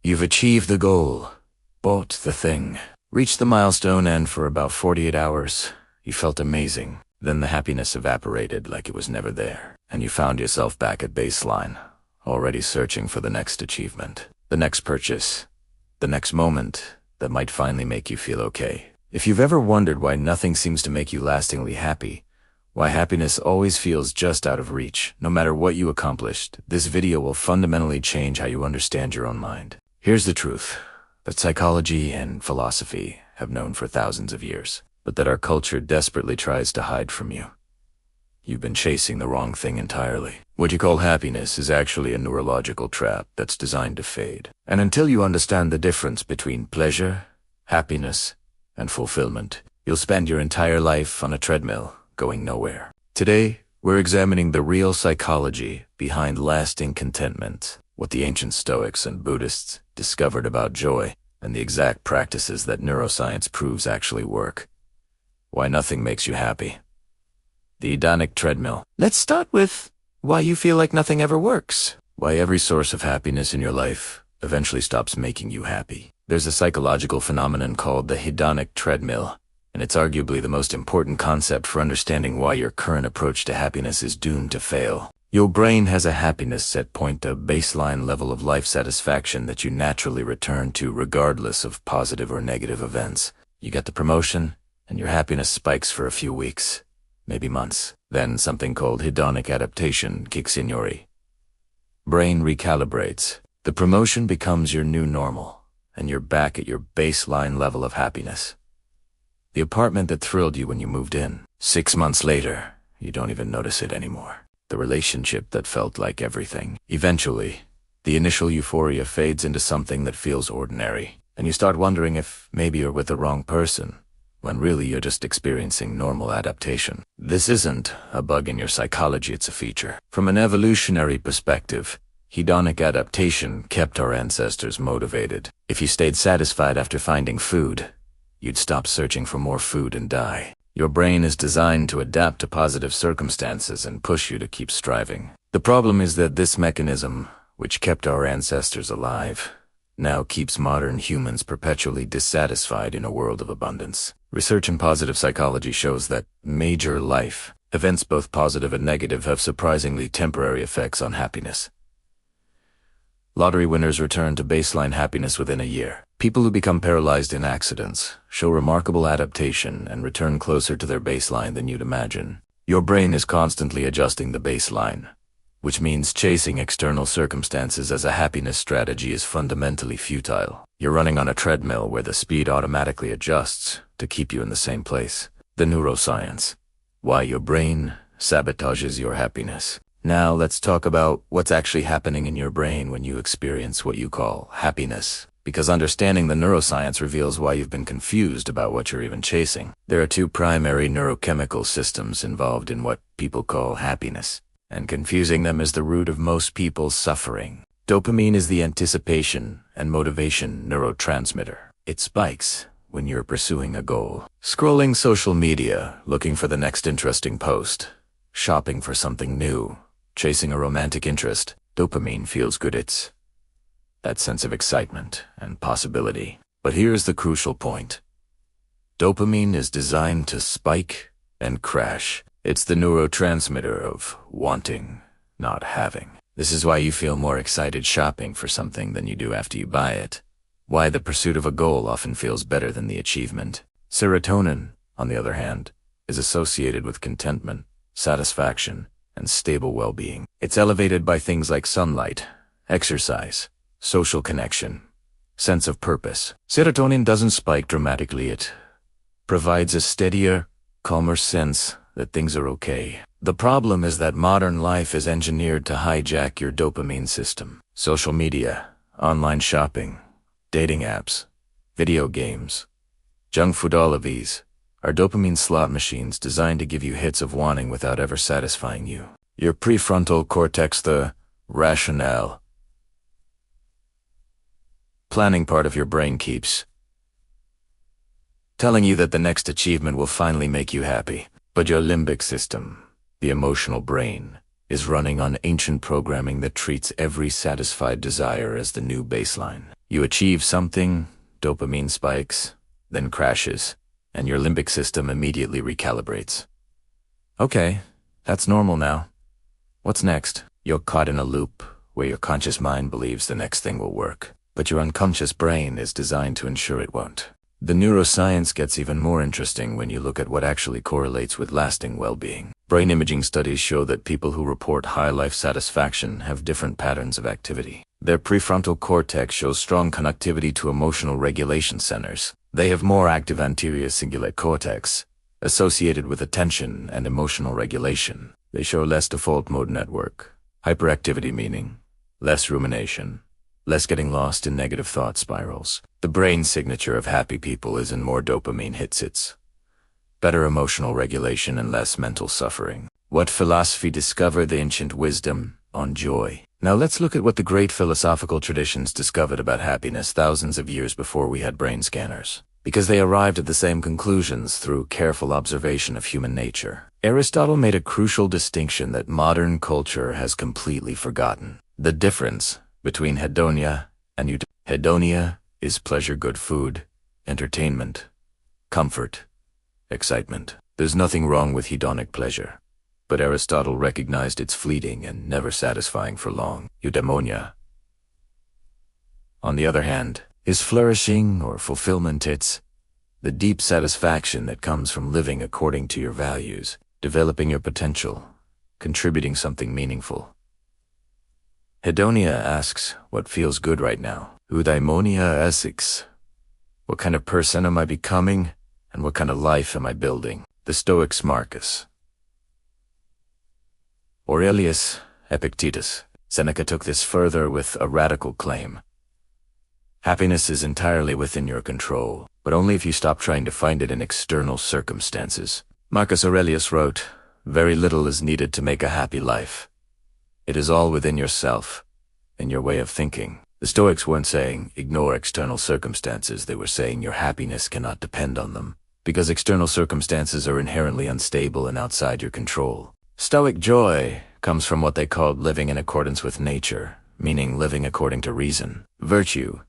You've achieved the goal, bought the thing, reached the milestone, and for about 48 hours, you felt amazing. Then the happiness evaporated like it was never there, and you found yourself back at baseline, already searching for the next achievement, the next purchase, the next moment that might finally make you feel okay. If you've ever wondered why nothing seems to make you lastingly happy, why happiness always feels just out of reach, no matter what you accomplished, this video will fundamentally change how you understand your own mind. Here's the truth, that psychology and philosophy have known for thousands of years, but that our culture desperately tries to hide from you. You've been chasing the wrong thing entirely. What you call happiness is actually a neurological trap that's designed to fade. And until you understand the difference between pleasure, happiness, and fulfillment, you'll spend your entire life on a treadmill, going nowhere. Today, we're examining the real psychology behind lasting contentment, what the ancient Stoics and Buddhists discovered about joy, and the exact practices that neuroscience proves actually work. Why nothing makes you happy. The hedonic treadmill. Let's start with why you feel like nothing ever works. Why every source of happiness in your life eventually stops making you happy. There's a psychological phenomenon called the hedonic treadmill, and it's arguably the most important concept for understanding why your current approach to happiness is doomed to fail. Your brain has a happiness set point, a baseline level of life satisfaction that you naturally return to regardless of positive or negative events. You get the promotion, and your happiness spikes for a few weeks, maybe months. Then something called hedonic adaptation kicks in. Your brain recalibrates. The promotion becomes your new normal, and you're back at your baseline level of happiness. The apartment that thrilled you when you moved in. 6 months later, you don't even notice it anymore. The relationship that felt like everything. Eventually, the initial euphoria fades into something that feels ordinary, and you start wondering if maybe you're with the wrong person, when really you're just experiencing normal adaptation. This isn't a bug in your psychology, it's a feature. From an evolutionary perspective, hedonic adaptation kept our ancestors motivated. If you stayed satisfied after finding food, you'd stop searching for more food and die. Your brain is designed to adapt to positive circumstances and push you to keep striving. The problem is that this mechanism, which kept our ancestors alive, now keeps modern humans perpetually dissatisfied in a world of abundance. Research in positive psychology shows that major life events, both positive and negative, have surprisingly temporary effects on happiness. Lottery winners return to baseline happiness within a year. People who become paralyzed in accidents show remarkable adaptation and return closer to their baseline than you'd imagine. Your brain is constantly adjusting the baseline, which means chasing external circumstances as a happiness strategy is fundamentally futile. You're running on a treadmill where the speed automatically adjusts to keep you in the same place. The neuroscience. Why your brain sabotages your happiness. Now let's talk about what's actually happening in your brain when you experience what you call happiness. Because understanding the neuroscience reveals why you've been confused about what you're even chasing. There are two primary neurochemical systems involved in what people call happiness, and confusing them is the root of most people's suffering. Dopamine is the anticipation and motivation neurotransmitter. It spikes when you're pursuing a goal. Scrolling social media, looking for the next interesting post, shopping for something new, chasing a romantic interest. Dopamine feels good. It's that sense of excitement and possibility. But here's the crucial point. Dopamine is designed to spike and crash. It's the neurotransmitter of wanting, not having. This is why you feel more excited shopping for something than you do after you buy it. Why the pursuit of a goal often feels better than the achievement. Serotonin, on the other hand, is associated with contentment, satisfaction, and stable well-being. It's elevated by things like sunlight, exercise, social connection, sense of purpose. Serotonin doesn't spike dramatically. It provides a steadier, calmer sense that things are okay. The problem is that modern life is engineered to hijack your dopamine system. Social media, online shopping, dating apps, video games, junk food, all of these are dopamine slot machines designed to give you hits of wanting without ever satisfying you. Your prefrontal cortex, the rationale, planning part of your brain, keeps telling you that the next achievement will finally make you happy. But your limbic system, the emotional brain, is running on ancient programming that treats every satisfied desire as the new baseline. You achieve something, dopamine spikes, then crashes, and your limbic system immediately recalibrates. Okay, that's normal now. What's next? You're caught in a loop where your conscious mind believes the next thing will work, but your unconscious brain is designed to ensure it won't. The neuroscience gets even more interesting when you look at what actually correlates with lasting well-being. Brain imaging studies show that people who report high life satisfaction have different patterns of activity. Their prefrontal cortex shows strong connectivity to emotional regulation centers. They have more active anterior cingulate cortex, associated with attention and emotional regulation. They show less default mode network, hyperactivity meaning less rumination, less getting lost in negative thought spirals. The brain signature of happy people is in more dopamine hits, better emotional regulation and less mental suffering. What philosophy discovered the ancient wisdom on joy? Now let's look at what the great philosophical traditions discovered about happiness thousands of years before we had brain scanners, because they arrived at the same conclusions through careful observation of human nature. Aristotle made a crucial distinction that modern culture has completely forgotten: the difference between hedonia and eudaimonia. Hedonia is pleasure, good food, entertainment, comfort, excitement. There's nothing wrong with hedonic pleasure, but Aristotle recognized it's fleeting and never satisfying for long. Eudaimonia, on the other hand, is flourishing or fulfillment. It's the deep satisfaction that comes from living according to your values, developing your potential, contributing something meaningful. Hedonia asks, what feels good right now? Eudaimonia asks, what kind of person am I becoming, and what kind of life am I building? The Stoics Marcus Aurelius, Epictetus, Seneca took this further with a radical claim. Happiness is entirely within your control, but only if you stop trying to find it in external circumstances. Marcus Aurelius wrote, very little is needed to make a happy life. It is all within yourself, in your way of thinking. The Stoics weren't saying, ignore external circumstances. They were saying your happiness cannot depend on them, because external circumstances are inherently unstable and outside your control. Stoic joy comes from what they called living in accordance with nature, meaning living according to reason, virtue,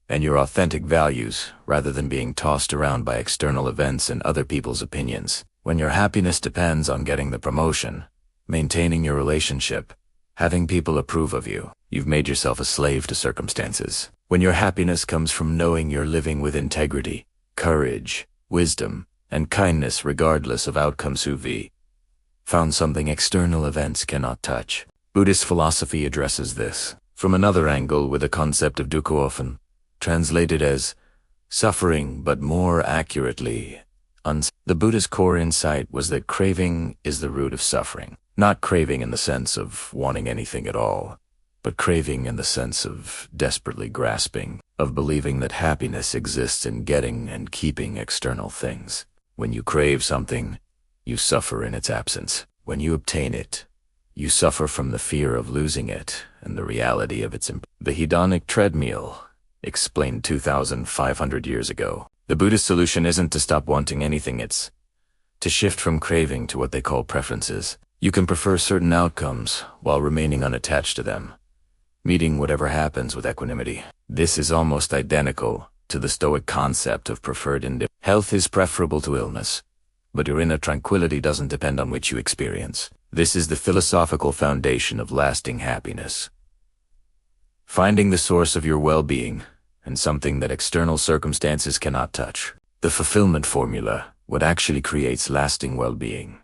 and your authentic values, rather than being tossed around by external events and other people's opinions. When your happiness depends on getting the promotion, maintaining your relationship, having people approve of you, you've made yourself a slave to circumstances. When your happiness comes from knowing you're living with integrity, courage, wisdom, and kindness regardless of outcomes, you've found something external events cannot touch. Buddhist philosophy addresses this from another angle with the concept of dukkha, often translated as suffering, but more accurately, the Buddha's core insight was that craving is the root of suffering. Not craving in the sense of wanting anything at all, but craving in the sense of desperately grasping, of believing that happiness exists in getting and keeping external things. When you crave something, you suffer in its absence. When you obtain it, you suffer from the fear of losing it and the reality of its The hedonic treadmill, explained 2,500 years ago. The Buddhist solution isn't to stop wanting anything, it's to shift from craving to what they call preferences. You can prefer certain outcomes while remaining unattached to them, meeting whatever happens with equanimity. This is almost identical to the Stoic concept of preferred indifference. Health is preferable to illness, but your inner tranquility doesn't depend on which you experience. This is the philosophical foundation of lasting happiness. Finding the source of your well-being and something that external circumstances cannot touch. The fulfillment formula, what actually creates lasting well-being.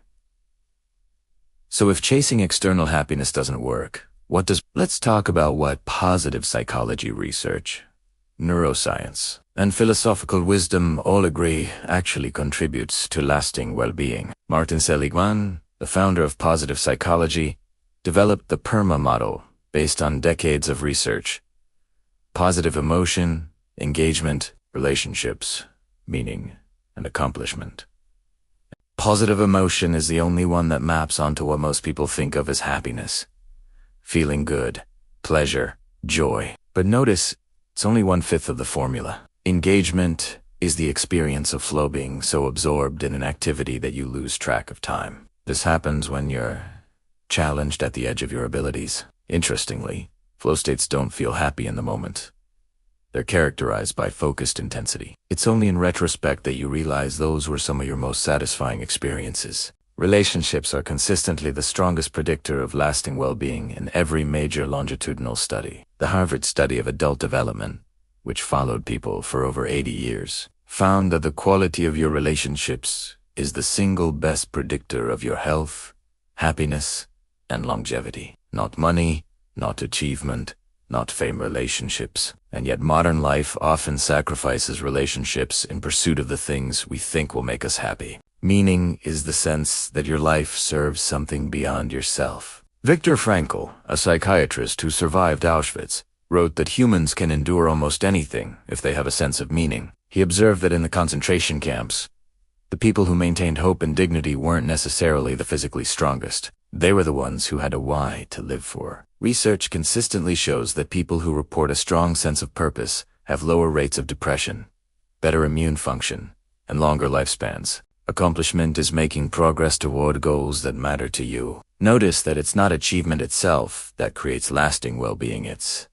So if chasing external happiness doesn't work, what does? Let's talk about what positive psychology research, neuroscience, and philosophical wisdom all agree actually contributes to lasting well-being. Martin Seligman, the founder of positive psychology, developed the PERMA model based on decades of research. Positive emotion, engagement, relationships, meaning, and accomplishment. Positive emotion is the only one that maps onto what most people think of as happiness. Feeling good, pleasure, joy. But notice, it's only 1/5 of the formula. Engagement is the experience of flow, being so absorbed in an activity that you lose track of time. This happens when you're challenged at the edge of your abilities. Interestingly, flow states don't feel happy in the moment. They're characterized by focused intensity. It's only in retrospect that you realize those were some of your most satisfying experiences. Relationships are consistently the strongest predictor of lasting well-being in every major longitudinal study. The Harvard study of adult development, which followed people for over 80 years, found that the quality of your relationships is the single best predictor of your health, happiness, and longevity. Not money, not achievement, not fame. Relationships. And yet modern life often sacrifices relationships in pursuit of the things we think will make us happy. Meaning is the sense that your life serves something beyond yourself. Viktor Frankl, a psychiatrist who survived Auschwitz, wrote that humans can endure almost anything if they have a sense of meaning. He observed that in the concentration camps, the people who maintained hope and dignity weren't necessarily the physically strongest. They were the ones who had a why to live for. Research consistently shows that people who report a strong sense of purpose have lower rates of depression, better immune function, and longer lifespans. Accomplishment is making progress toward goals that matter to you. Notice that it's not achievement itself that creates lasting well-being. It's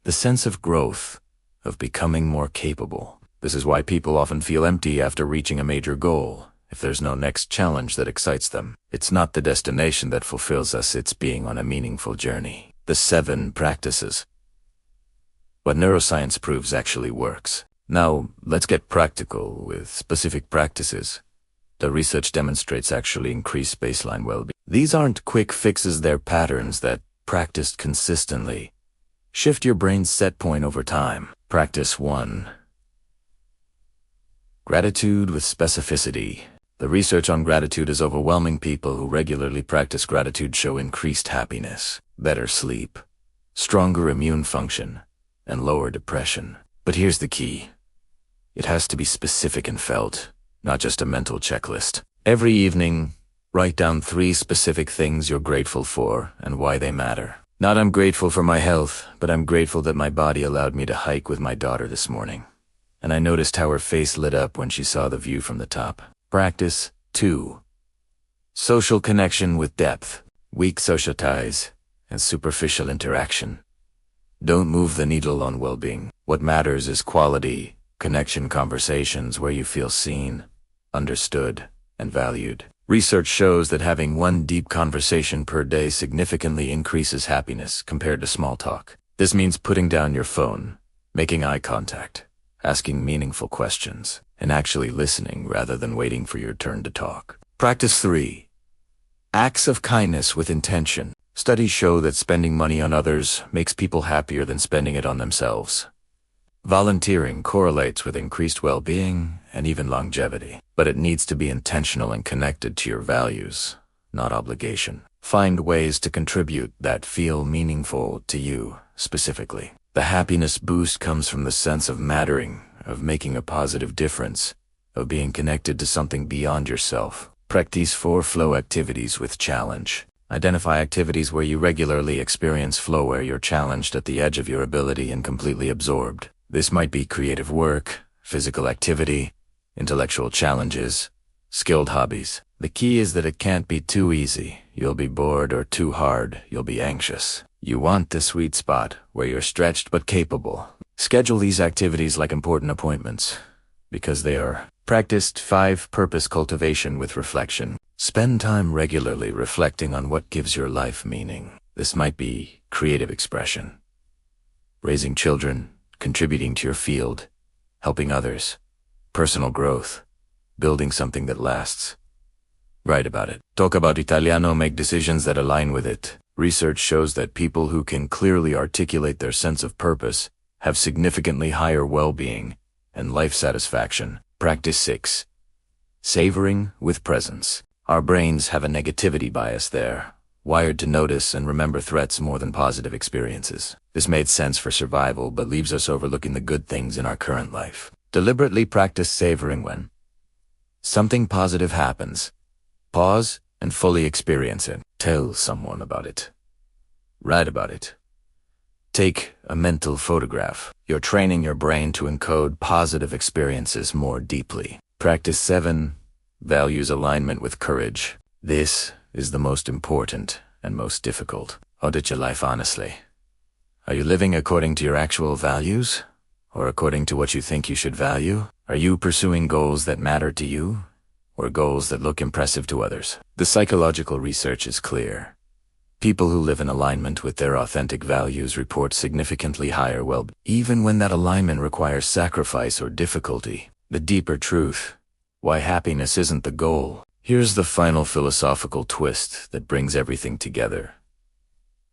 the sense of growth, of becoming more capable. This is why people often feel empty after reaching a major goal. If there's no next challenge that excites them, it's not the destination that fulfills us, it's being on a meaningful journey. The 7 practices. What neuroscience proves actually works. Now, let's get practical with specific practices. The research demonstrates actually increased baseline well-being. These aren't quick fixes, they're patterns that, practiced consistently, shift your brain's set point over time. Practice 1. Gratitude with specificity. The research on gratitude is overwhelming. People who regularly practice gratitude show increased happiness, better sleep, stronger immune function, and lower depression. But here's the key. It has to be specific and felt, not just a mental checklist. Every evening, write down 3 specific things you're grateful for and why they matter. Not I'm grateful for my health, but I'm grateful that my body allowed me to hike with my daughter this morning. And I noticed how her face lit up when she saw the view from the top. Practice 2. Social connection with depth. Weak social ties and superficial interaction don't move the needle on well-being. What matters is quality, connection, conversations where you feel seen, understood, and valued. Research shows that having 1 deep conversation per day significantly increases happiness compared to small talk. This means putting down your phone, making eye contact, asking meaningful questions, and actually listening rather than waiting for your turn to talk. Practice 3. Acts of kindness with intention. Studies show that spending money on others makes people happier than spending it on themselves. Volunteering correlates with increased well-being and even longevity, but it needs to be intentional and connected to your values, not obligation. Find ways to contribute that feel meaningful to you specifically. The happiness boost comes from the sense of mattering, of making a positive difference, of being connected to something beyond yourself. Practice 4 flow activities with challenge. Identify activities where you regularly experience flow, where you're challenged at the edge of your ability and completely absorbed. This might be creative work, physical activity, intellectual challenges, skilled hobbies. The key is that it can't be too easy. You'll be bored, or too hard. You'll be anxious. You want the sweet spot where you're stretched but capable. Schedule these activities like important appointments, because they are. Practiced 5 purpose cultivation with reflection. Spend time regularly reflecting on what gives your life meaning. This might be creative expression, raising children, contributing to your field, helping others, personal growth, building something that lasts. Write about it. Talk about Italiano, make decisions that align with it. Research shows that people who can clearly articulate their sense of purpose have significantly higher well-being and life satisfaction. Practice 6. Savoring with presence. Our brains have a negativity bias there, wired to notice and remember threats more than positive experiences. This made sense for survival, but leaves us overlooking the good things in our current life. Deliberately practice savoring when something positive happens. Pause and fully experience it. Tell someone about it. Write about it. Take a mental photograph. You're training your brain to encode positive experiences more deeply. Practice 7. Values alignment with courage. This is the most important and most difficult. Audit your life honestly. Are you living according to your actual values? Or according to what you think you should value? Are you pursuing goals that matter to you? Or goals that look impressive to others? The psychological research is clear. People who live in alignment with their authentic values report significantly higher well-being, even when that alignment requires sacrifice or difficulty. The deeper truth, why happiness isn't the goal. Here's the final philosophical twist that brings everything together.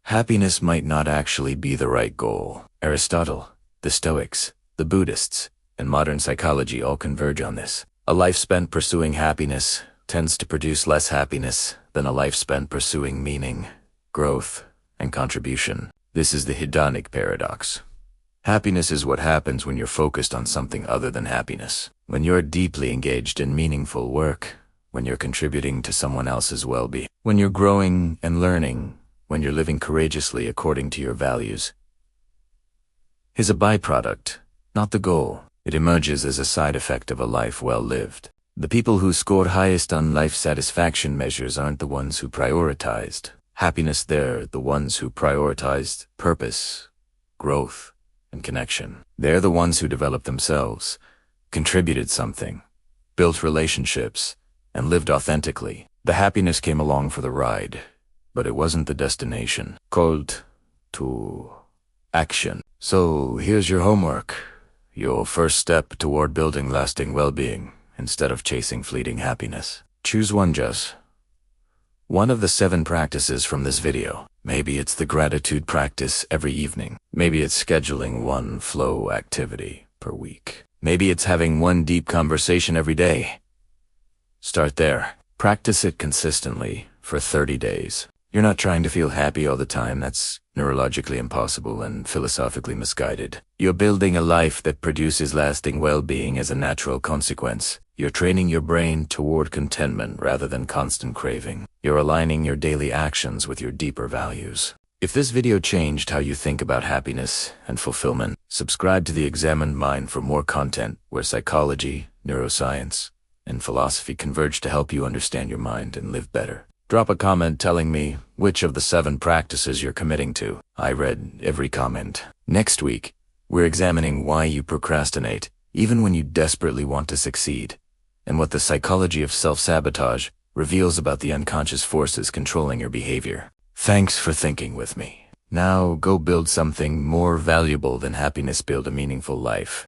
Happiness might not actually be the right goal. Aristotle, the Stoics, the Buddhists, and modern psychology all converge on this. A life spent pursuing happiness tends to produce less happiness than a life spent pursuing meaning, growth, and contribution. This is the hedonic paradox. Happiness is what happens when you're focused on something other than happiness. When you're deeply engaged in meaningful work, when you're contributing to someone else's well-being, when you're growing and learning, when you're living courageously according to your values. Is a byproduct, not the goal. It emerges as a side effect of a life well lived. The people who scored highest on life satisfaction measures aren't the ones who prioritized happiness, they're the ones who prioritized purpose, growth, and connection. They're the ones who developed themselves, contributed something, built relationships, and lived authentically. The happiness came along for the ride, but it wasn't the destination. Called to action. So here's your homework. Your first step toward building lasting well-being instead of chasing fleeting happiness. Choose one, Jess. One of the 7 practices from this video. Maybe it's the gratitude practice every evening. Maybe it's scheduling one flow activity per week. Maybe it's having one deep conversation every day. Start there. Practice it consistently for 30 days. You're not trying to feel happy all the time. That's neurologically impossible and philosophically misguided. You're building a life that produces lasting well-being as a natural consequence. You're training your brain toward contentment rather than constant craving. You're aligning your daily actions with your deeper values. If this video changed how you think about happiness and fulfillment, subscribe to The Examined Mind for more content where psychology, neuroscience, and philosophy converge to help you understand your mind and live better. Drop a comment telling me which of the 7 practices you're committing to. I read every comment. Next week, we're examining why you procrastinate, even when you desperately want to succeed, and what the psychology of self-sabotage reveals about the unconscious forces controlling your behavior. Thanks for thinking with me. Now go build something more valuable than happiness. Build a meaningful life.